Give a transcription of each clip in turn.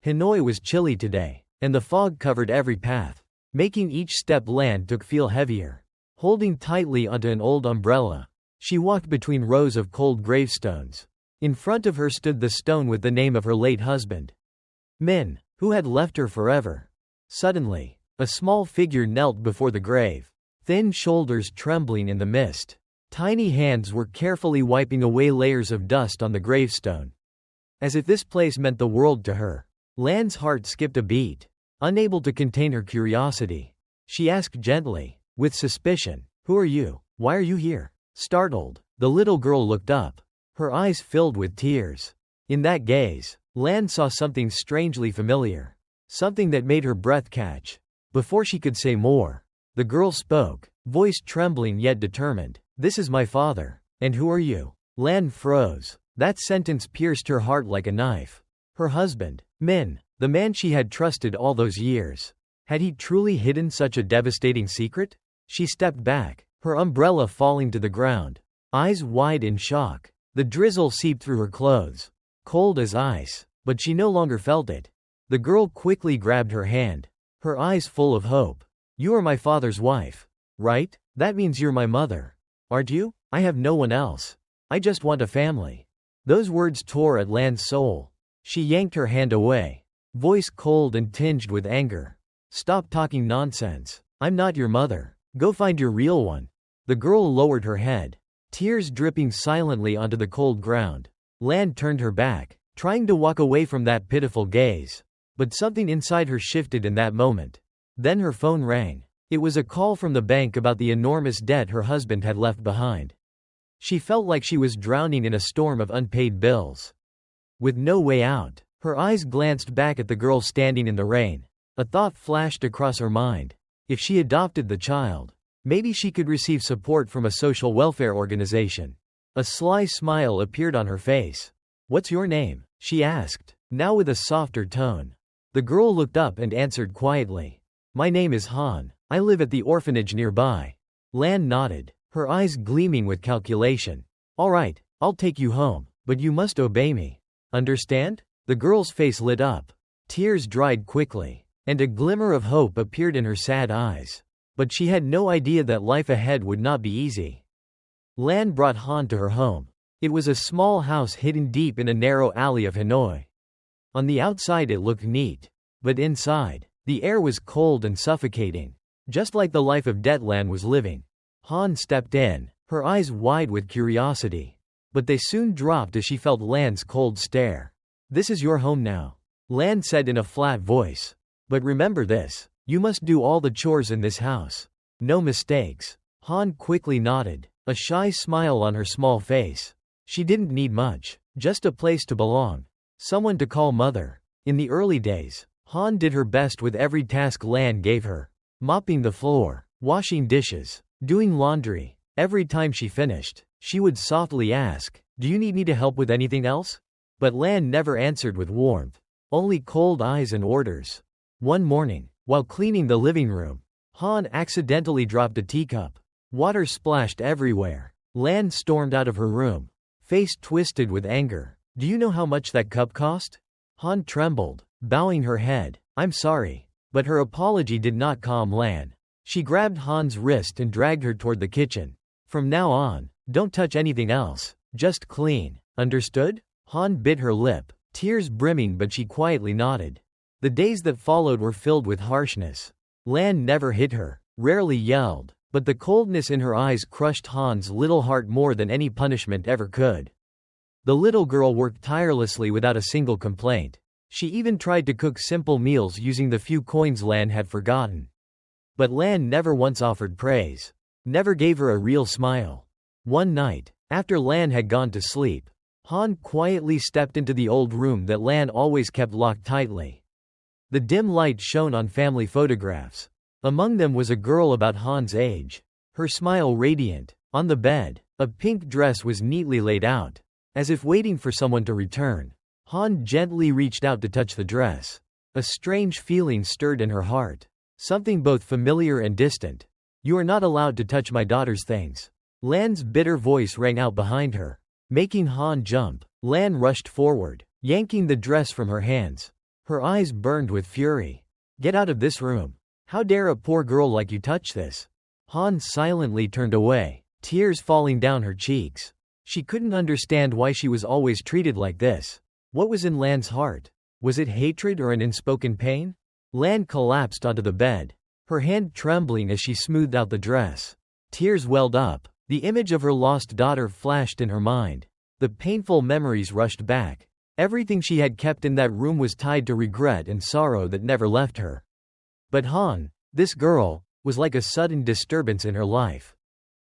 Hanoi was chilly today, and the fog covered every path, making each step Lan took feel heavier. Holding tightly onto an old umbrella, she walked between rows of cold gravestones. In front of her stood the stone with the name of her late husband, Min, who had left her forever. Suddenly, a small figure knelt before the grave, thin shoulders trembling in the mist. Tiny hands were carefully wiping away layers of dust on the gravestone. As if this place meant the world to her, Lan's heart skipped a beat. Unable to contain her curiosity, she asked gently, with suspicion, "Who are you? Why are you here?" Startled, the little girl looked up, her eyes filled with tears. In that gaze, Lan saw something strangely familiar, something that made her breath catch. Before she could say more, the girl spoke, voice trembling yet determined. "This is my father. And who are you?" Lan froze. That sentence pierced her heart like a knife. Her husband, Min, the man she had trusted all those years. Had he truly hidden such a devastating secret? She stepped back, her umbrella falling to the ground, eyes wide in shock. The drizzle seeped through her clothes, cold as ice, but she no longer felt it. The girl quickly grabbed her hand, her eyes full of hope. "You are my father's wife, right? That means you're my mother, aren't you? I have no one else. I just want a family." Those words tore at Lan's soul. She yanked her hand away, voice cold and tinged with anger. "Stop talking nonsense. I'm not your mother. Go find your real one." The girl lowered her head, tears dripping silently onto the cold ground. Lan turned her back, trying to walk away from that pitiful gaze. But something inside her shifted in that moment. Then her phone rang. It was a call from the bank about the enormous debt her husband had left behind. She felt like she was drowning in a storm of unpaid bills. With no way out, her eyes glanced back at the girl standing in the rain. A thought flashed across her mind. If she adopted the child, maybe she could receive support from a social welfare organization. A sly smile appeared on her face. "What's your name?" she asked, now with a softer tone. The girl looked up and answered quietly. "My name is Han. I live at the orphanage nearby." Lan nodded, her eyes gleaming with calculation. "All right, I'll take you home, but you must obey me. Understand?" The girl's face lit up. Tears dried quickly, and a glimmer of hope appeared in her sad eyes. But she had no idea that life ahead would not be easy. Lan brought Han to her home. It was a small house hidden deep in a narrow alley of Hanoi. On the outside it looked neat, but inside, the air was cold and suffocating, just like the life of debt Lan was living. Han stepped in, her eyes wide with curiosity. But they soon dropped as she felt Lan's cold stare. "This is your home now," Lan said in a flat voice. "But remember this, you must do all the chores in this house. No mistakes." Han quickly nodded, a shy smile on her small face. She didn't need much, just a place to belong, someone to call mother. In the early days, Han did her best with every task Lan gave her. Mopping the floor, washing dishes, doing laundry. Every time she finished, she would softly ask, "Do you need me to help with anything else?" But Lan never answered with warmth, only cold eyes and orders. One morning, while cleaning the living room, Han accidentally dropped a teacup. Water splashed everywhere. Lan stormed out of her room, face twisted with anger. "Do you know how much that cup cost?" Han trembled, bowing her head. "I'm sorry." But her apology did not calm Lan. She grabbed Han's wrist and dragged her toward the kitchen. "From now on, don't touch anything else, just clean. Understood?" Han bit her lip, tears brimming, but she quietly nodded. The days that followed were filled with harshness. Lan never hit her, rarely yelled, but the coldness in her eyes crushed Han's little heart more than any punishment ever could. The little girl worked tirelessly without a single complaint. She even tried to cook simple meals using the few coins Lan had forgotten. But Lan never once offered praise, never gave her a real smile. One night, after Lan had gone to sleep, Han quietly stepped into the old room that Lan always kept locked tightly. The dim light shone on family photographs. Among them was a girl about Han's age, her smile radiant. On the bed, a pink dress was neatly laid out, as if waiting for someone to return. Han gently reached out to touch the dress. A strange feeling stirred in her heart, something both familiar and distant. "You are not allowed to touch my daughter's things." Lan's bitter voice rang out behind her, making Han jump. Lan rushed forward, yanking the dress from her hands. Her eyes burned with fury. "Get out of this room. How dare a poor girl like you touch this?" Han silently turned away, tears falling down her cheeks. She couldn't understand why she was always treated like this. What was in Lan's heart? Was it hatred or an unspoken pain? Lan collapsed onto the bed, her hand trembling as she smoothed out the dress. Tears welled up. The image of her lost daughter flashed in her mind. The painful memories rushed back. Everything she had kept in that room was tied to regret and sorrow that never left her. But Han, this girl, was like a sudden disturbance in her life.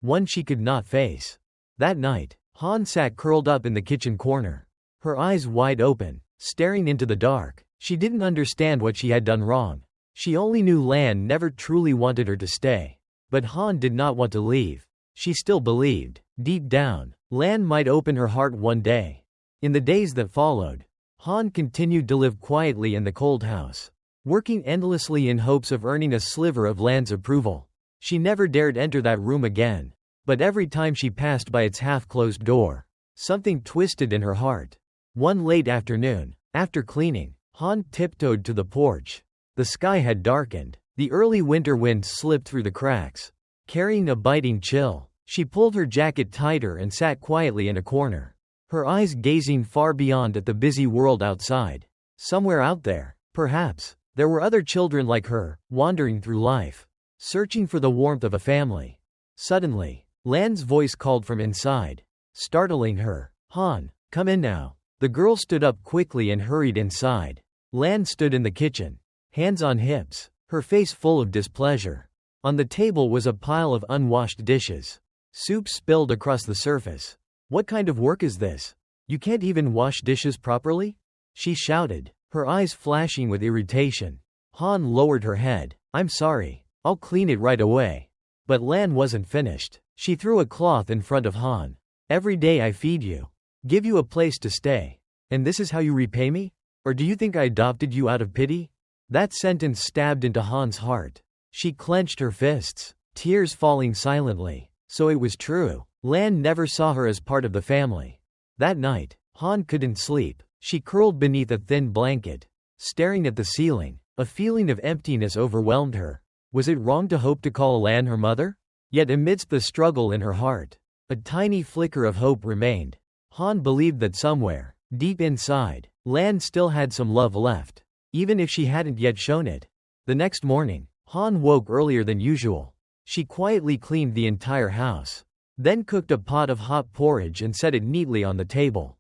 One she could not face. That night, Han sat curled up in the kitchen corner, her eyes wide open, staring into the dark. She didn't understand what she had done wrong. She only knew Lan never truly wanted her to stay. But Han did not want to leave. She still believed, deep down, Lan might open her heart one day. In the days that followed, Han continued to live quietly in the cold house, working endlessly in hopes of earning a sliver of Lan's approval. She never dared enter that room again. But every time she passed by its half-closed door, something twisted in her heart. One late afternoon, after cleaning, Han tiptoed to the porch. The sky had darkened. The early winter wind slipped through the cracks, carrying a biting chill. She pulled her jacket tighter and sat quietly in a corner, her eyes gazing far beyond at the busy world outside. Somewhere out there, perhaps, there were other children like her, wandering through life, searching for the warmth of a family. Suddenly, Lan's voice called from inside, startling her. "Han, come in now." The girl stood up quickly and hurried inside. Lan stood in the kitchen, hands on hips, her face full of displeasure. On the table was a pile of unwashed dishes. Soup spilled across the surface. "What kind of work is this? You can't even wash dishes properly?" she shouted, her eyes flashing with irritation. Han lowered her head. "I'm sorry. I'll clean it right away." But Lan wasn't finished. She threw a cloth in front of Han. "Every day I feed you, give you a place to stay. And this is how you repay me? Or do you think I adopted you out of pity?" That sentence stabbed into Han's heart. She clenched her fists, tears falling silently. So it was true. Lan never saw her as part of the family. That night, Han couldn't sleep. She curled beneath a thin blanket, staring at the ceiling. A feeling of emptiness overwhelmed her. Was it wrong to hope to call Lan her mother? Yet amidst the struggle in her heart, a tiny flicker of hope remained. Han believed that somewhere, deep inside, Lan still had some love left, even if she hadn't yet shown it. The next morning, Han woke earlier than usual. She quietly cleaned the entire house, then cooked a pot of hot porridge and set it neatly on the table.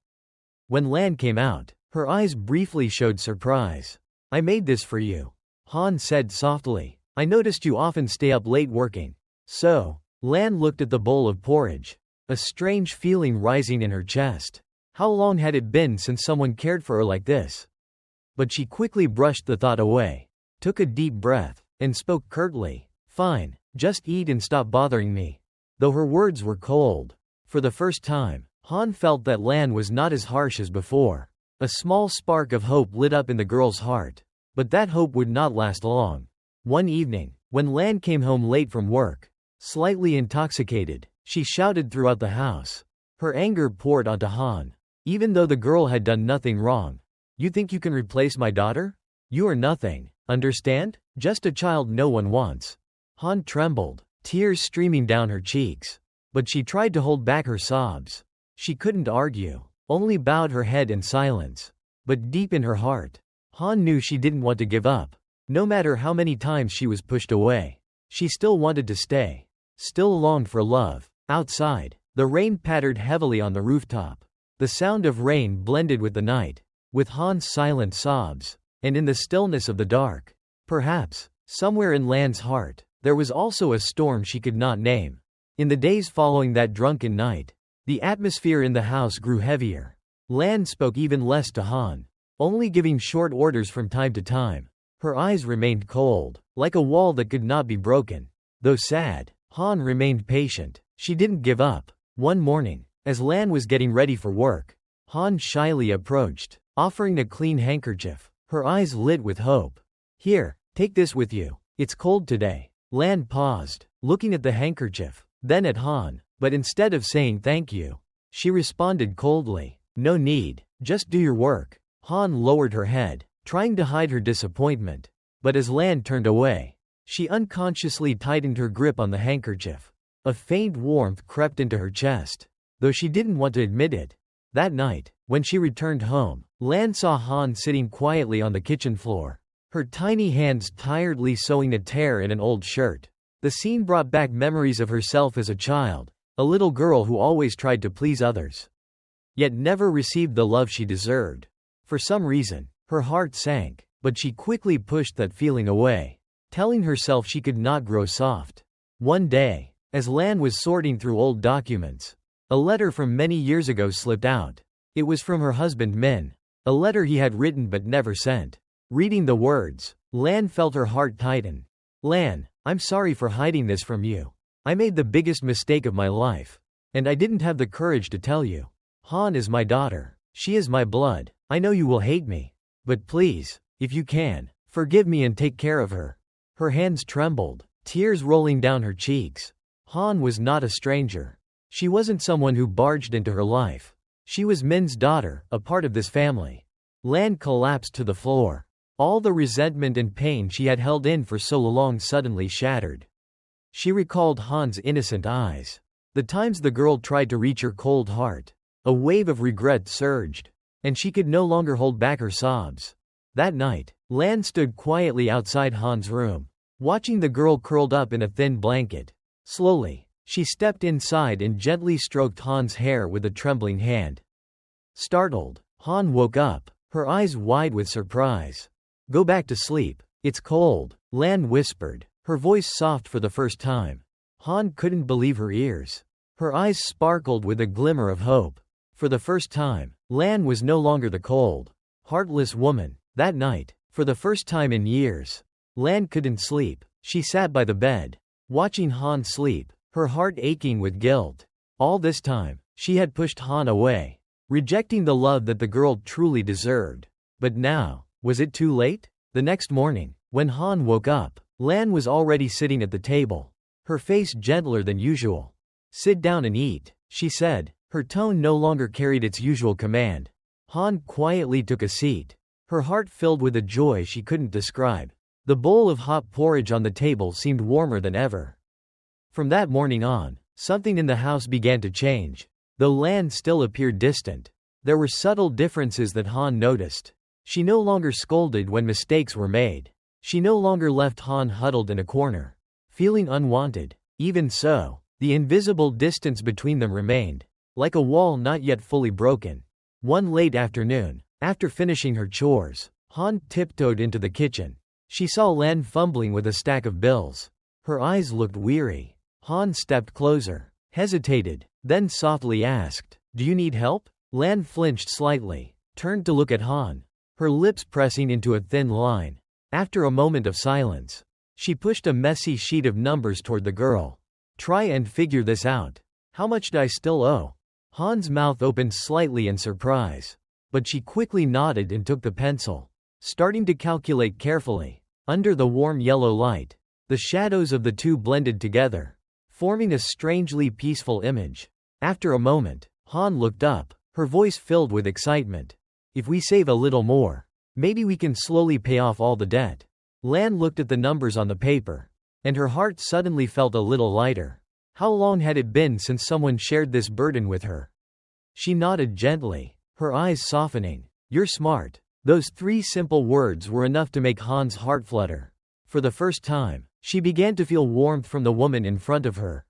When Lan came out, her eyes briefly showed surprise. "I made this for you," Han said softly. "I noticed you often stay up late working." So, Lan looked at the bowl of porridge, a strange feeling rising in her chest. How long had it been since someone cared for her like this? But she quickly brushed the thought away, took a deep breath, and spoke curtly. "Fine, just eat and stop bothering me." Though her words were cold, for the first time, Han felt that Lan was not as harsh as before. A small spark of hope lit up in the girl's heart. But that hope would not last long. One evening, when Lan came home late from work, slightly intoxicated, she shouted throughout the house. Her anger poured onto Han. Even though the girl had done nothing wrong. "You think you can replace my daughter? You are nothing, understand? Just a child no one wants." Han trembled, tears streaming down her cheeks. But she tried to hold back her sobs. She couldn't argue, only bowed her head in silence. But deep in her heart, Han knew she didn't want to give up. No matter how many times she was pushed away, she still wanted to stay. Still longed for love. Outside, the rain pattered heavily on the rooftop. The sound of rain blended with the night, with Han's silent sobs, and in the stillness of the dark. Perhaps, somewhere in Lan's heart, there was also a storm she could not name. In the days following that drunken night, the atmosphere in the house grew heavier. Lan spoke even less to Han, only giving short orders from time to time. Her eyes remained cold, like a wall that could not be broken. Though sad, Han remained patient. She didn't give up. One morning, as Lan was getting ready for work, Han shyly approached, offering a clean handkerchief. Her eyes lit with hope. "Here, take this with you. It's cold today." Lan paused, looking at the handkerchief, then at Han, but instead of saying thank you, she responded coldly, "No need, just do your work." Han lowered her head, trying to hide her disappointment. But as Lan turned away, she unconsciously tightened her grip on the handkerchief. A faint warmth crept into her chest, though she didn't want to admit it. That night, when she returned home, Lan saw Han sitting quietly on the kitchen floor, her tiny hands tiredly sewing a tear in an old shirt. The scene brought back memories of herself as a child, a little girl who always tried to please others, yet never received the love she deserved. For some reason, her heart sank, but she quickly pushed that feeling away, telling herself she could not grow soft. One day, as Lan was sorting through old documents, a letter from many years ago slipped out. It was from her husband Min, a letter he had written but never sent. Reading the words, Lan felt her heart tighten. "Lan, I'm sorry for hiding this from you. I made the biggest mistake of my life, and I didn't have the courage to tell you. Han is my daughter. She is my blood. I know you will hate me, but please, if you can, forgive me and take care of her." Her hands trembled, tears rolling down her cheeks. Han was not a stranger. She wasn't someone who barged into her life. She was Min's daughter, a part of this family. Lan collapsed to the floor. All the resentment and pain she had held in for so long suddenly shattered. She recalled Han's innocent eyes, the times the girl tried to reach her cold heart. A wave of regret surged, and she could no longer hold back her sobs. That night, Lan stood quietly outside Han's room, watching the girl curled up in a thin blanket. Slowly, she stepped inside and gently stroked Han's hair with a trembling hand. Startled, Han woke up, her eyes wide with surprise. "Go back to sleep. It's cold," Lan whispered, her voice soft for the first time. Han couldn't believe her ears. Her eyes sparkled with a glimmer of hope. For the first time, Lan was no longer the cold, heartless woman. That night, for the first time in years, Lan couldn't sleep. She sat by the bed, watching Han sleep, her heart aching with guilt. All this time, she had pushed Han away, rejecting the love that the girl truly deserved. But now, was it too late? The next morning, when Han woke up, Lan was already sitting at the table, her face gentler than usual. "Sit down and eat," she said. Her tone no longer carried its usual command. Han quietly took a seat, her heart filled with a joy she couldn't describe. The bowl of hot porridge on the table seemed warmer than ever. From that morning on, something in the house began to change. Though Lan still appeared distant, there were subtle differences that Han noticed. She no longer scolded when mistakes were made. She no longer left Han huddled in a corner, feeling unwanted. Even so, the invisible distance between them remained, like a wall not yet fully broken. One late afternoon, after finishing her chores, Han tiptoed into the kitchen. She saw Lan fumbling with a stack of bills. Her eyes looked weary. Han stepped closer, hesitated, then softly asked, "Do you need help?" Lan flinched slightly, turned to look at Han, her lips pressing into a thin line. After a moment of silence, she pushed a messy sheet of numbers toward the girl. "Try and figure this out. How much do I still owe?" Han's mouth opened slightly in surprise, but she quickly nodded and took the pencil, starting to calculate carefully. Under the warm yellow light, the shadows of the two blended together, forming a strangely peaceful image. After a moment, Han looked up, her voice filled with excitement. "If we save a little more, maybe we can slowly pay off all the debt." Lan looked at the numbers on the paper, and her heart suddenly felt a little lighter. How long had it been since someone shared this burden with her? She nodded gently, her eyes softening. "You're smart." Those three simple words were enough to make Han's heart flutter. For the first time, she began to feel warmth from the woman in front of her.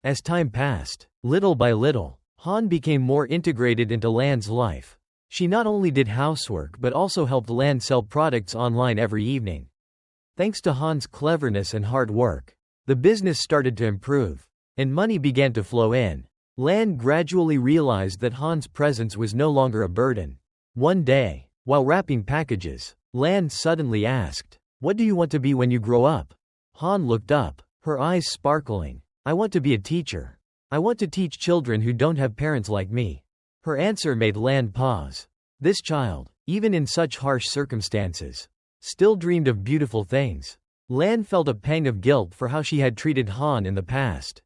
As time passed, little by little, Han became more integrated into Lan's life. She not only did housework but also helped Lan sell products online every evening. Thanks to Han's cleverness and hard work, the business started to improve, and money began to flow in. Lan gradually realized that Han's presence was no longer a burden. One day, while wrapping packages, Lan suddenly asked, "What do you want to be when you grow up?" Han looked up, her eyes sparkling. "I want to be a teacher. I want to teach children who don't have parents like me." Her answer made Lan pause. This child, even in such harsh circumstances, still dreamed of beautiful things. Lan felt a pang of guilt for how she had treated Han in the past.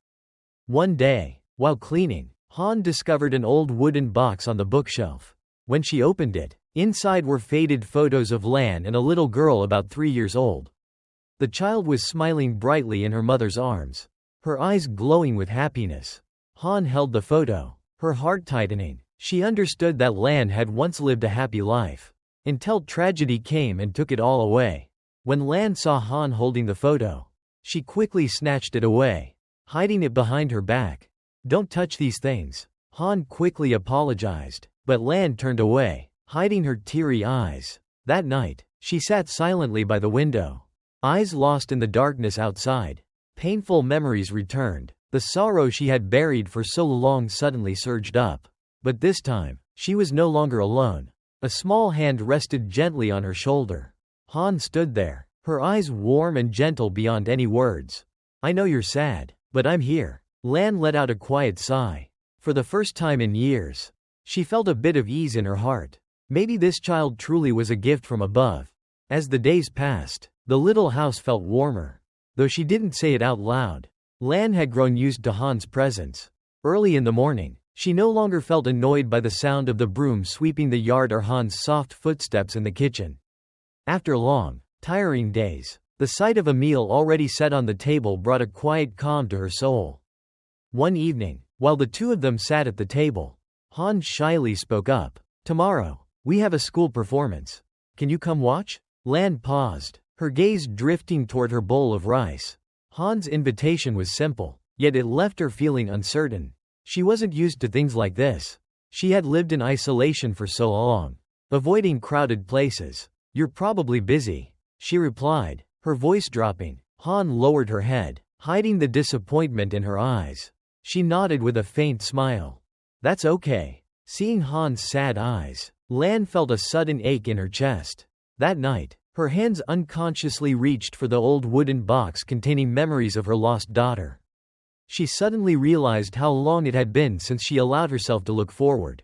One day, while cleaning, Han discovered an old wooden box on the bookshelf. When she opened it, Inside were faded photos of Lan and a little girl about 3 years old. The child was smiling brightly in her mother's arms, her eyes glowing with happiness. Han held the photo, her heart tightening. She understood that Lan had once lived a happy life, until tragedy came and took it all away. When Lan saw Han holding the photo, she quickly snatched it away, hiding it behind her back. "Don't touch these things." Han quickly apologized, but Lan turned away, hiding her teary eyes. That night, she sat silently by the window, eyes lost in the darkness outside. Painful memories returned. The sorrow she had buried for so long suddenly surged up. But this time, she was no longer alone. A small hand rested gently on her shoulder. Han stood there, her eyes warm and gentle beyond any words. "I know you're sad, but I'm here." Lan let out a quiet sigh. For the first time in years, she felt a bit of ease in her heart. Maybe this child truly was a gift from above. As the days passed, the little house felt warmer. Though she didn't say it out loud, Lan had grown used to Han's presence. Early in the morning, she no longer felt annoyed by the sound of the broom sweeping the yard or Han's soft footsteps in the kitchen. After long, tiring days, the sight of a meal already set on the table brought a quiet calm to her soul. One evening, while the two of them sat at the table, Han shyly spoke up. "Tomorrow, we have a school performance. Can you come watch?" Lan paused, her gaze drifting toward her bowl of rice. Han's invitation was simple, yet it left her feeling uncertain. She wasn't used to things like this. She had lived in isolation for so long, avoiding crowded places. "You're probably busy," she replied, her voice dropping. Han lowered her head, hiding the disappointment in her eyes. She nodded with a faint smile. "That's okay." Seeing Han's sad eyes, Lan felt a sudden ache in her chest. That night, her hands unconsciously reached for the old wooden box containing memories of her lost daughter. She suddenly realized how long it had been since she allowed herself to look forward.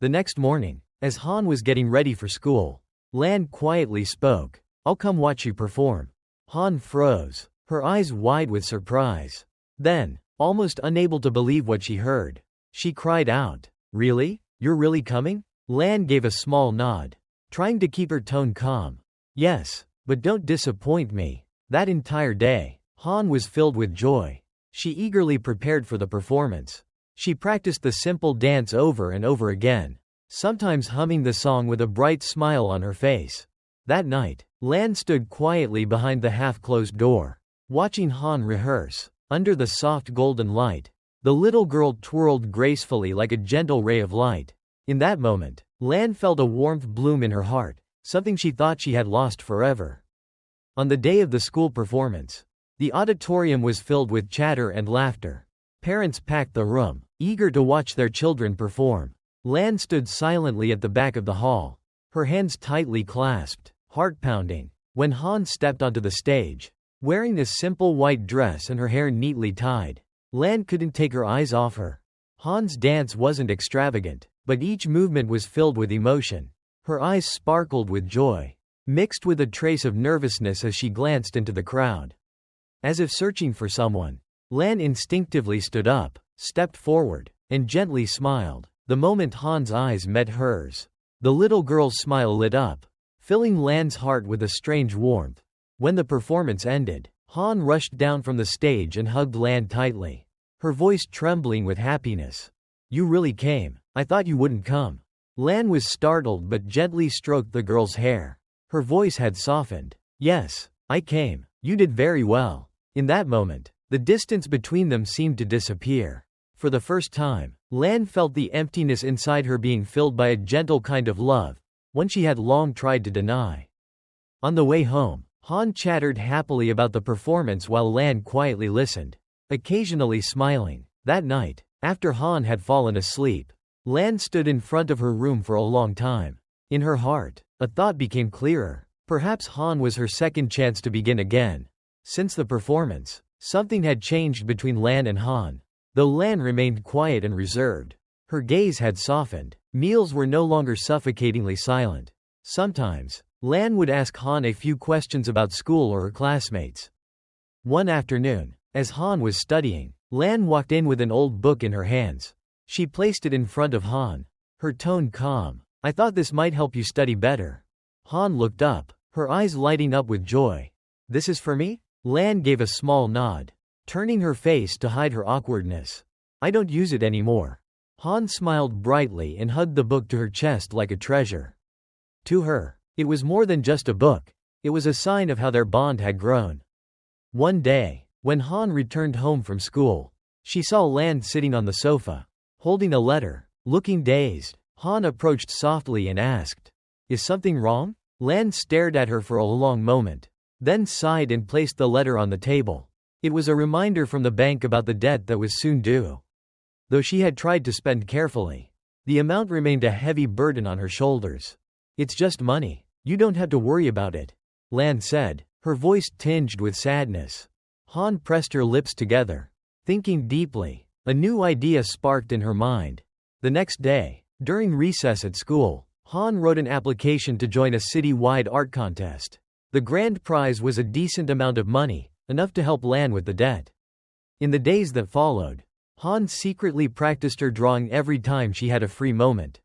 The next morning, as Han was getting ready for school, Lan quietly spoke. "I'll come watch you perform." Han froze, her eyes wide with surprise. Then, almost unable to believe what she heard, she cried out, "Really? You're really coming?" Lan gave a small nod, trying to keep her tone calm. "Yes, but don't disappoint me." That entire day, Han was filled with joy. She eagerly prepared for the performance. She practiced the simple dance over and over again, sometimes humming the song with a bright smile on her face. That night, Lan stood quietly behind the half-closed door, watching Han rehearse. Under the soft golden light, the little girl twirled gracefully like a gentle ray of light. In that moment, Lan felt a warmth bloom in her heart, something she thought she had lost forever. On the day of the school performance, the auditorium was filled with chatter and laughter. Parents packed the room, eager to watch their children perform. Lan stood silently at the back of the hall, her hands tightly clasped, heart pounding. When Han stepped onto the stage, wearing a simple white dress and her hair neatly tied, Lan couldn't take her eyes off her. Han's dance wasn't extravagant, but each movement was filled with emotion. Her eyes sparkled with joy, mixed with a trace of nervousness as she glanced into the crowd. As if searching for someone, Lan instinctively stood up, stepped forward, and gently smiled. The moment Han's eyes met hers, the little girl's smile lit up, filling Lan's heart with a strange warmth. When the performance ended, Han rushed down from the stage and hugged Lan tightly, her voice trembling with happiness. "You really came. I thought you wouldn't come." Lan was startled but gently stroked the girl's hair. Her voice had softened. "Yes, I came. You did very well." In that moment, the distance between them seemed to disappear. For the first time, Lan felt the emptiness inside her being filled by a gentle kind of love, one she had long tried to deny. On the way home, Han chattered happily about the performance while Lan quietly listened, occasionally smiling. That night, after Han had fallen asleep, Lan stood in front of her room for a long time. In her heart, a thought became clearer. Perhaps Han was her second chance to begin again. Since the performance, something had changed between Lan and Han. Though Lan remained quiet and reserved, her gaze had softened. Meals were no longer suffocatingly silent. Sometimes, Lan would ask Han a few questions about school or her classmates. One afternoon, as Han was studying, Lan walked in with an old book in her hands. She placed it in front of Han, her tone calm. I thought this might help you study better. Han looked up, her eyes lighting up with joy. This is for me? Lan gave a small nod, turning her face to hide her awkwardness. I don't use it anymore. Han smiled brightly and hugged the book to her chest like a treasure. To her, it was more than just a book. It was a sign of how their bond had grown. One day, when Han returned home from school, she saw Lan sitting on the sofa, holding a letter. Looking dazed, Han approached softly and asked, "Is something wrong?" Lan stared at her for a long moment, then sighed and placed the letter on the table. It was a reminder from the bank about the debt that was soon due. Though she had tried to spend carefully, the amount remained a heavy burden on her shoulders. "It's just money. You don't have to worry about it," Lan said, her voice tinged with sadness. Han pressed her lips together, thinking deeply. A new idea sparked in her mind. The next day, during recess at school, Han wrote an application to join a city-wide art contest. The grand prize was a decent amount of money, enough to help Lan with the debt. In the days that followed, Han secretly practiced her drawing every time she had a free moment.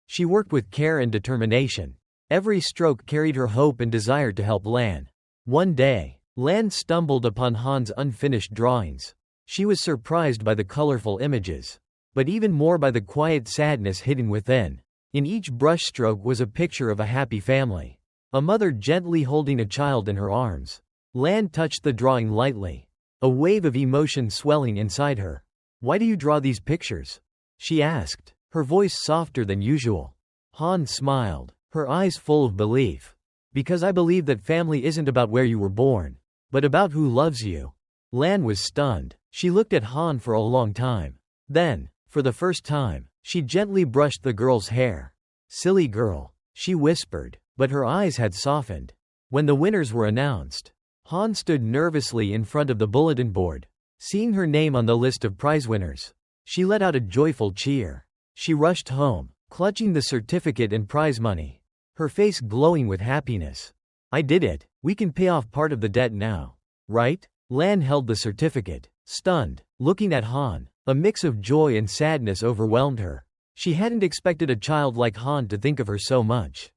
She worked with care and determination. Every stroke carried her hope and desire to help Lan. One day, Lan stumbled upon Han's unfinished drawings. She was surprised by the colorful images, but even more by the quiet sadness hidden within. In each brushstroke was a picture of a happy family. A mother gently holding a child in her arms. Lan touched the drawing lightly, a wave of emotion swelling inside her. "Why do you draw these pictures?" she asked, her voice softer than usual. Han smiled, her eyes full of belief. "Because I believe that family isn't about where you were born, but about who loves you." Lan was stunned. She looked at Han for a long time. Then, for the first time, she gently brushed the girl's hair. "Silly girl," she whispered, but her eyes had softened. When the winners were announced, Han stood nervously in front of the bulletin board. Seeing her name on the list of prize winners, she let out a joyful cheer. She rushed home, clutching the certificate and prize money, her face glowing with happiness. "I did it. We can pay off part of the debt now, right?" Lan held the certificate, stunned, looking at Han. A mix of joy and sadness overwhelmed her. She hadn't expected a child like Han to think of her so much.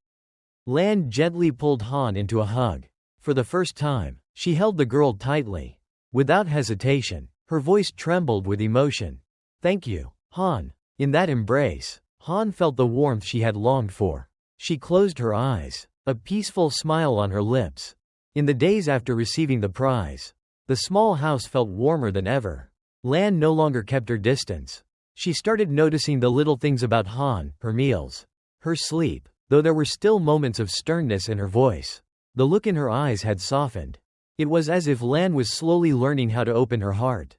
Lan gently pulled Han into a hug. For the first time, she held the girl tightly. Without hesitation, her voice trembled with emotion. "Thank you, Han." In that embrace, Han felt the warmth she had longed for. She closed her eyes, a peaceful smile on her lips. In the days after receiving the prize, the small house felt warmer than ever. Lan no longer kept her distance. She started noticing the little things about Han, her meals, her sleep, though there were still moments of sternness in her voice. The look in her eyes had softened. It was as if Lan was slowly learning how to open her heart.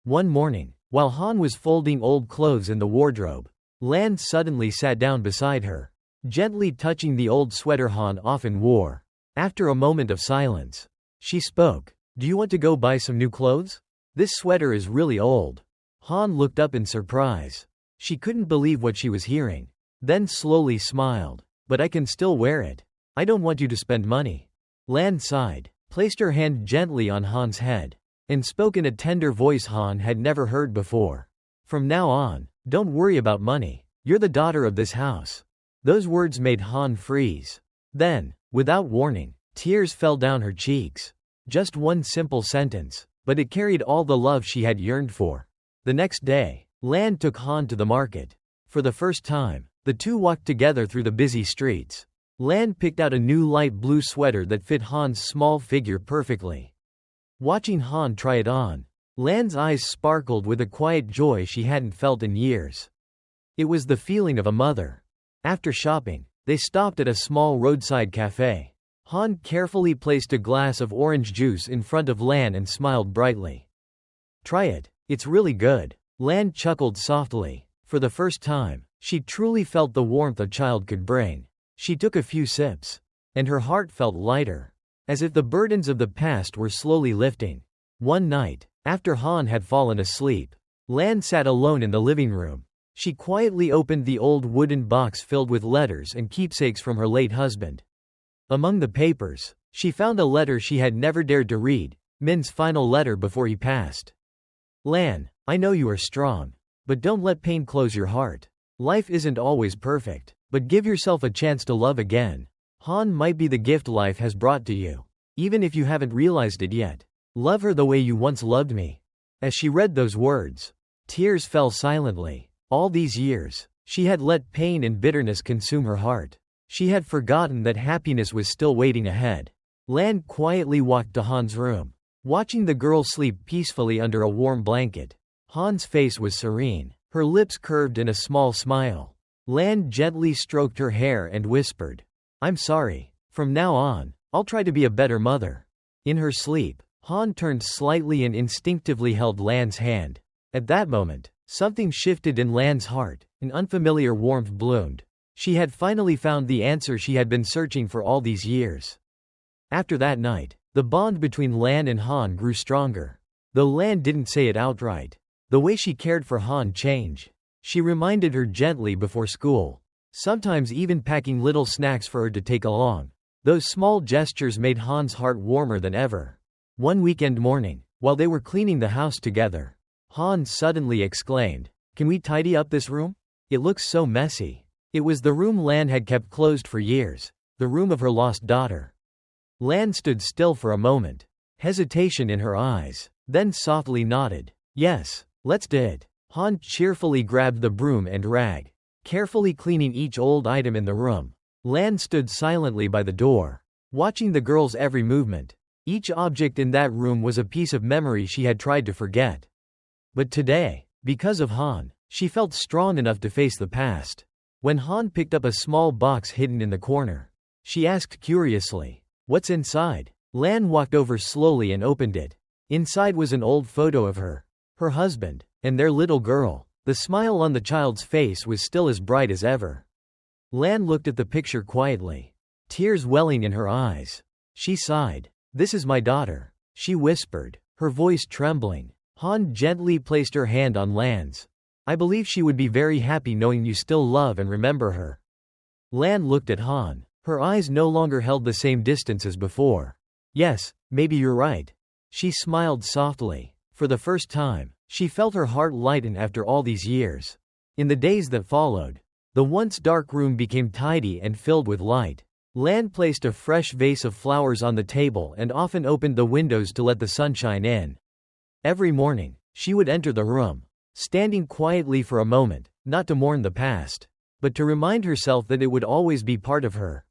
One morning, while Han was folding old clothes in the wardrobe, Lan suddenly sat down beside her, gently touching the old sweater Han often wore. After a moment of silence, she spoke. "Do you want to go buy some new clothes? This sweater is really old." Han looked up in surprise. She couldn't believe what she was hearing, then slowly smiled. "But I can still wear it. I don't want you to spend money." Lan sighed, placed her hand gently on Han's head, and spoke in a tender voice Han had never heard before. "From now on, don't worry about money. You're the daughter of this house." Those words made Han freeze. Then, without warning, tears fell down her cheeks. Just one simple sentence, but it carried all the love she had yearned for. The next day, Lan took Han to the market. For the first time, the two walked together through the busy streets. Lan picked out a new light blue sweater that fit Han's small figure perfectly. Watching Han try it on, Lan's eyes sparkled with a quiet joy she hadn't felt in years. It was the feeling of a mother. After shopping, they stopped at a small roadside cafe. Han carefully placed a glass of orange juice in front of Lan and smiled brightly. "Try it, it's really good." Lan chuckled softly. For the first time, she truly felt the warmth a child could bring. She took a few sips, and her heart felt lighter, as if the burdens of the past were slowly lifting. One night, after Han had fallen asleep, Lan sat alone in the living room. She quietly opened the old wooden box filled with letters and keepsakes from her late husband. Among the papers, she found a letter she had never dared to read, Min's final letter before he passed. "Lan, I know you are strong, but don't let pain close your heart. Life isn't always perfect. But give yourself a chance to love again. Han might be the gift life has brought to you. Even if you haven't realized it yet. Love her the way you once loved me. As she read those words, tears fell silently. All these years, she had let pain and bitterness consume her heart. She had forgotten that happiness was still waiting ahead. Lan quietly walked to Han's room. Watching the girl sleep peacefully under a warm blanket, Han's face was serene, her lips curved in a small smile. Lan gently stroked her hair and whispered, "I'm sorry. From now on, I'll try to be a better mother." In her sleep, Han turned slightly and instinctively held Lan's hand. At that moment, something shifted in Lan's heart, an unfamiliar warmth bloomed. She had finally found the answer she had been searching for all these years. After that night, the bond between Lan and Han grew stronger. Though Lan didn't say it outright, the way she cared for Han changed. She reminded her gently before school, sometimes even packing little snacks for her to take along. Those small gestures made Han's heart warmer than ever. One weekend morning, while they were cleaning the house together, Han suddenly exclaimed, "Can we tidy up this room? It looks so messy." It was the room Lan had kept closed for years, the room of her lost daughter. Lan stood still for a moment, hesitation in her eyes, then softly nodded. "Yes, let's do it." Han cheerfully grabbed the broom and rag, carefully cleaning each old item in the room. Lan stood silently by the door, watching the girl's every movement. Each object in that room was a piece of memory she had tried to forget. But today, because of Han, she felt strong enough to face the past. When Han picked up a small box hidden in the corner, she asked curiously, "What's inside?" Lan walked over slowly and opened it. Inside was an old photo of her husband, and their little girl. The smile on the child's face was still as bright as ever. Lan looked at the picture quietly, tears welling in her eyes. She sighed. "This is my daughter," she whispered, her voice trembling. Han gently placed her hand on Lan's. "I believe she would be very happy knowing you still love and remember her." Lan looked at Han. Her eyes no longer held the same distance as before. "Yes, maybe you're right." She smiled softly. For the first time, she felt her heart lighten after all these years. In the days that followed, the once dark room became tidy and filled with light. Lan placed a fresh vase of flowers on the table and often opened the windows to let the sunshine in. Every morning, she would enter the room, standing quietly for a moment, not to mourn the past, but to remind herself that it would always be part of her.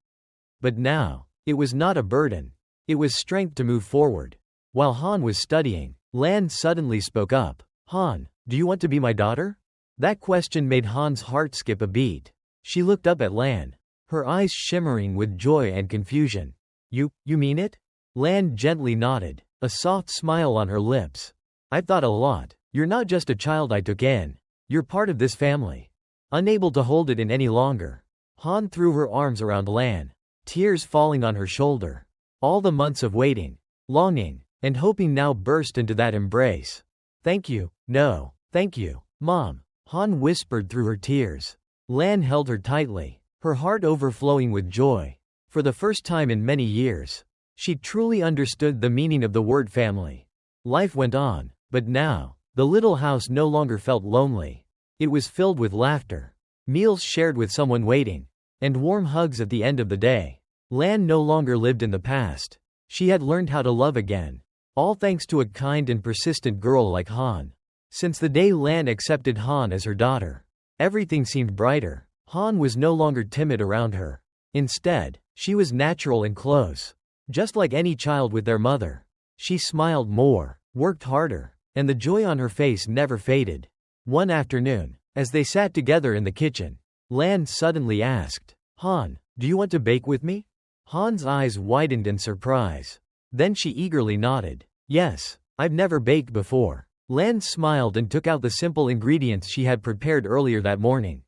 But now, it was not a burden. It was strength to move forward. While Han was studying, Lan suddenly spoke up. "Han, do you want to be my daughter?" That question made Han's heart skip a beat. She looked up at Lan, her eyes shimmering with joy and confusion. You mean it?" Lan gently nodded, a soft smile on her lips. "I've thought a lot. You're not just a child I took in. You're part of this family." Unable to hold it in any longer, Han threw her arms around Lan, tears falling on her shoulder. All the months of waiting, longing, and hoping now burst into that embrace. "Thank you." "No, thank you, Mom," Han whispered through her tears. Lan held her tightly, her heart overflowing with joy. For the first time in many years, she truly understood the meaning of the word family. Life went on, but now, the little house no longer felt lonely. It was filled with laughter, meals shared with someone waiting, and warm hugs at the end of the day. Lan no longer lived in the past. She had learned how to love again. All thanks to a kind and persistent girl like Han. Since the day Lan accepted Han as her daughter, everything seemed brighter. Han was no longer timid around her. Instead, she was natural and close. Just like any child with their mother. She smiled more, worked harder, and the joy on her face never faded. One afternoon, as they sat together in the kitchen, Lan suddenly asked, "Han, do you want to bake with me?" Han's eyes widened in surprise. Then she eagerly nodded. "Yes, I've never baked before." Lan smiled and took out the simple ingredients she had prepared earlier that morning.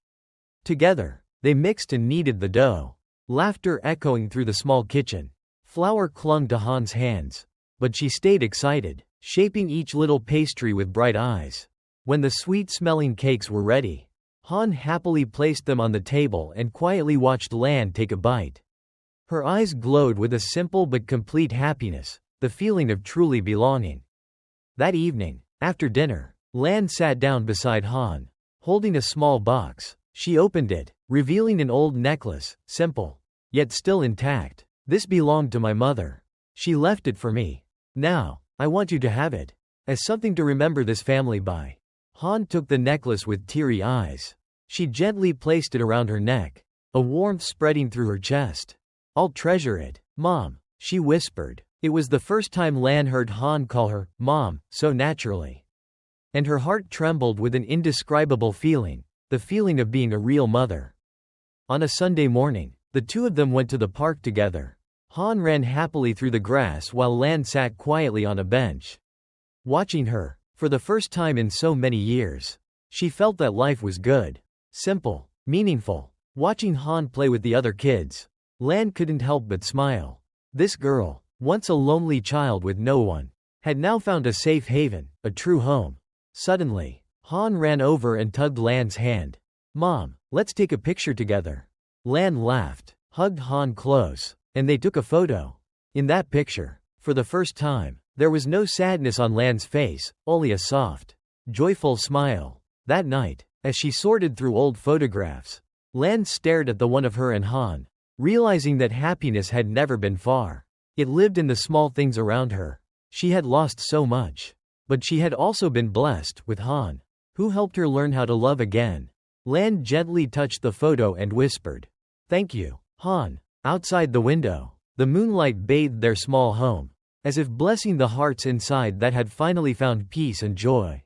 Together, they mixed and kneaded the dough. Laughter echoing through the small kitchen. Flour clung to Han's hands. But she stayed excited, shaping each little pastry with bright eyes. When the sweet-smelling cakes were ready, Han happily placed them on the table and quietly watched Lan take a bite. Her eyes glowed with a simple but complete happiness, the feeling of truly belonging. That evening, after dinner, Lan sat down beside Han, holding a small box. She opened it, revealing an old necklace, simple, yet still intact. This belonged to my mother. She left it for me. Now, I want you to have it, as something to remember this family by. Han took the necklace with teary eyes. She gently placed it around her neck, a warmth spreading through her chest. I'll treasure it, Mom, she whispered. It was the first time Lan heard Han call her Mom so naturally. And her heart trembled with an indescribable feeling, the feeling of being a real mother. On a Sunday morning, the two of them went to the park together. Han ran happily through the grass while Lan sat quietly on a bench. Watching her, for the first time in so many years, she felt that life was good, simple, meaningful. Watching Han play with the other kids, Lan couldn't help but smile. This girl, once a lonely child with no one, had now found a safe haven, a true home. Suddenly, Han ran over and tugged Lan's hand. Mom, let's take a picture together. Lan laughed, hugged Han close, and they took a photo. In that picture, for the first time, there was no sadness on Lan's face, only a soft, joyful smile. That night, as she sorted through old photographs, Lan stared at the one of her and Han, realizing that happiness had never been far. It lived in the small things around her. She had lost so much, but she had also been blessed with Han, who helped her learn how to love again. Lan gently touched the photo and whispered, "Thank you, Han." Outside the window, the moonlight bathed their small home, as if blessing the hearts inside that had finally found peace and joy.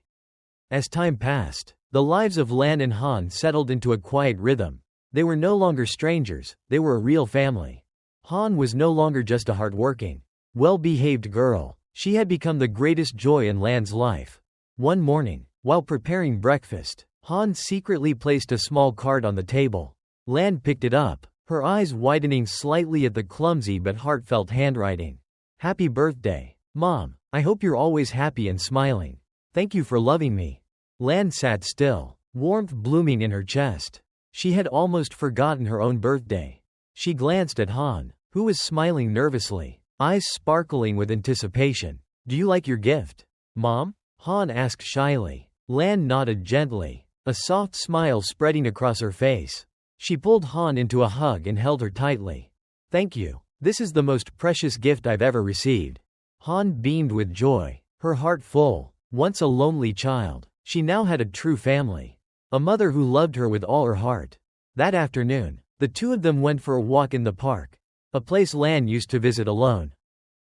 As time passed, the lives of Lan and Han settled into a quiet rhythm. They were no longer strangers, they were a real family. Han was no longer just a hardworking, well-behaved girl. She had become the greatest joy in Lan's life. One morning, while preparing breakfast, Han secretly placed a small card on the table. Lan picked it up, her eyes widening slightly at the clumsy but heartfelt handwriting. Happy birthday, Mom. I hope you're always happy and smiling. Thank you for loving me. Lan sat still, warmth blooming in her chest. She had almost forgotten her own birthday. She glanced at Han, who was smiling nervously, eyes sparkling with anticipation. Do you like your gift, Mom? Han asked shyly. Lan nodded gently, a soft smile spreading across her face. She pulled Han into a hug and held her tightly. Thank you. This is the most precious gift I've ever received. Han beamed with joy, her heart full. Once a lonely child, she now had a true family. A mother who loved her with all her heart. That afternoon, the two of them went for a walk in the park, a place Lan used to visit alone.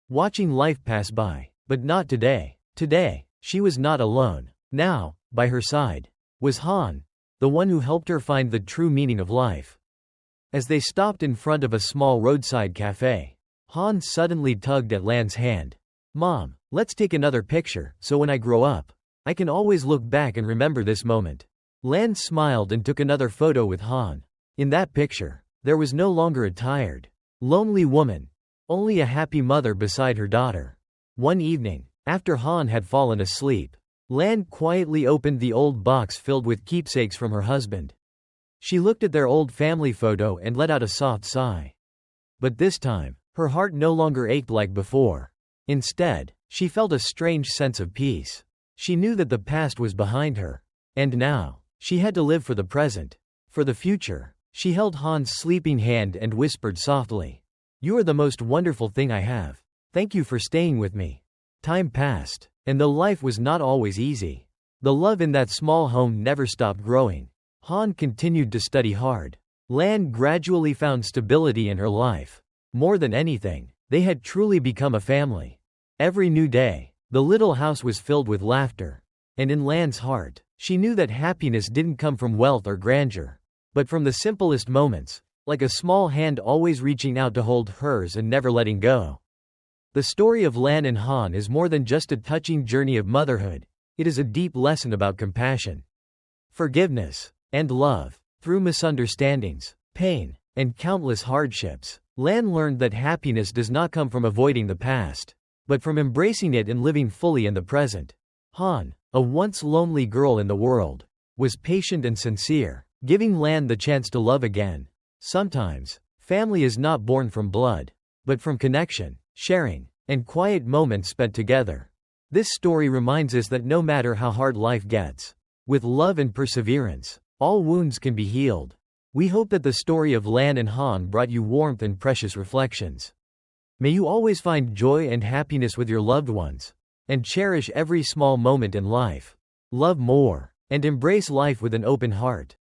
Watching life pass by, but not today. Today, she was not alone. Now, by her side, was Han, the one who helped her find the true meaning of life. As they stopped in front of a small roadside cafe, Han suddenly tugged at Lan's hand. Mom, let's take another picture, so when I grow up, I can always look back and remember this moment. Lan smiled and took another photo with Han. In that picture, there was no longer a tired, lonely woman, only a happy mother beside her daughter. One evening, after Han had fallen asleep, Lan quietly opened the old box filled with keepsakes from her husband. She looked at their old family photo and let out a soft sigh. But this time, her heart no longer ached like before. Instead, she felt a strange sense of peace. She knew that the past was behind her. And now, she had to live for the present. For the future. She held Han's sleeping hand and whispered softly, "You are the most wonderful thing I have. Thank you for staying with me." Time passed, and though life was not always easy, the love in that small home never stopped growing. Han continued to study hard. Lan gradually found stability in her life. More than anything, they had truly become a family. Every new day, the little house was filled with laughter. And in Lan's heart, she knew that happiness didn't come from wealth or grandeur, but from the simplest moments, like a small hand always reaching out to hold hers and never letting go. The story of Lan and Han is more than just a touching journey of motherhood. It is a deep lesson about compassion, forgiveness, and love. Through misunderstandings, pain, and countless hardships, Lan learned that happiness does not come from avoiding the past, but from embracing it and living fully in the present. Han, a once lonely girl in the world, was patient and sincere, giving Lan the chance to love again. Sometimes, family is not born from blood, but from connection, sharing, and quiet moments spent together. This story reminds us that no matter how hard life gets, with love and perseverance, all wounds can be healed. We hope that the story of Lan and Han brought you warmth and precious reflections. May you always find joy and happiness with your loved ones. And cherish every small moment in life. Love more. And embrace life with an open heart.